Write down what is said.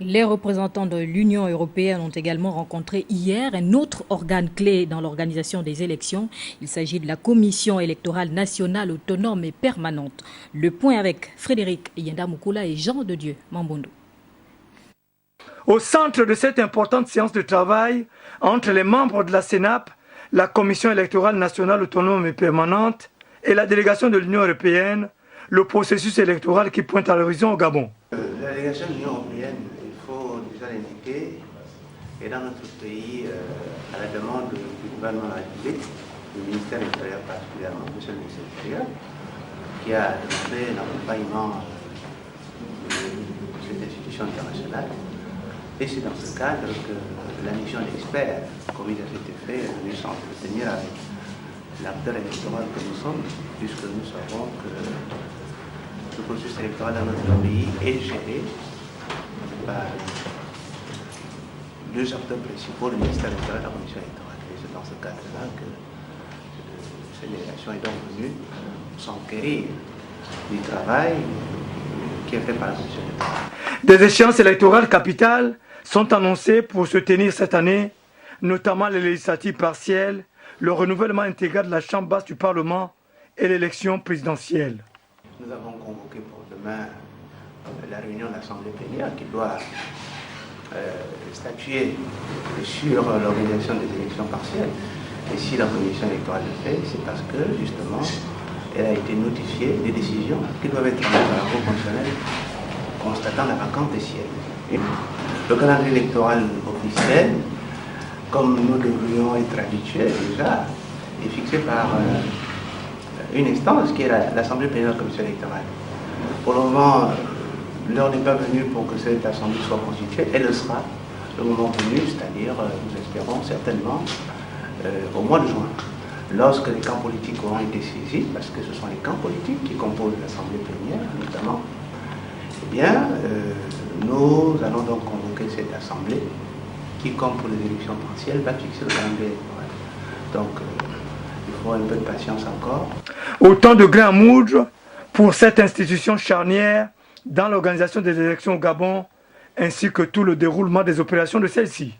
Les représentants de l'Union européenne ont également rencontré hier un autre organe clé dans l'organisation des élections. Il s'agit de la Commission électorale nationale autonome et permanente. Le point avec Frédéric Yenda-Moukoula et Jean de Dieu Mambondo. Au centre de cette importante séance de travail, entre les membres de la CENAP, la Commission électorale nationale autonome et permanente et la délégation de l'Union européenne, le processus électoral qui pointe à l'horizon au Gabon. La délégation de l'Union européenne, il faut déjà l'indiquer, est dans notre pays à la demande du gouvernement de la République, du ministère de l'Intérieur particulièrement, monsieur le ministre de l'Intérieur, qui a demandé l'accompagnement de cette institution internationale. Et c'est dans ce cadre que la mission d'experts, commise à cet effet, est venue s'entretenir avec l'acteur électoral que nous sommes, puisque nous savons que le processus électoral dans notre pays est géré par deux acteurs principaux, le ministère électoral et la commission électorale. Et c'est dans ce cadre-là que cette délégation est donc venue s'enquérir du travail qui est fait par la commission électorale. Des échéances électorales capitales sont annoncées pour se tenir cette année, notamment les législatives partielles, le renouvellement intégral de la Chambre basse du Parlement et l'élection présidentielle. Nous avons convoqué pour demain la réunion de l'Assemblée plénière qui doit statuer sur l'organisation des élections partielles. Et si la commission électorale le fait, c'est parce que justement, elle a été notifiée des décisions qui doivent être prises par la Cour constitutionnelle constatant la vacance des sièges. Le calendrier électoral officiel, comme nous devrions être habitués déjà, est fixé par une instance qui est l'Assemblée plénière de la commission électorale. Pour le moment, l'heure n'est pas venue pour que cette assemblée soit constituée. Elle le sera le moment venu, c'est-à-dire, nous espérons certainement, au mois de juin. Lorsque les camps politiques auront été saisis, parce que ce sont les camps politiques qui composent l'Assemblée plénière, notamment, eh bien, nous allons donc convoquer cette assemblée qui, comme pour les élections partielles, va fixer le calendrier électoral. Donc, il faut un peu de patience encore. Autant de grains à moudre pour cette institution charnière dans l'organisation des élections au Gabon, ainsi que tout le déroulement des opérations de celle-ci.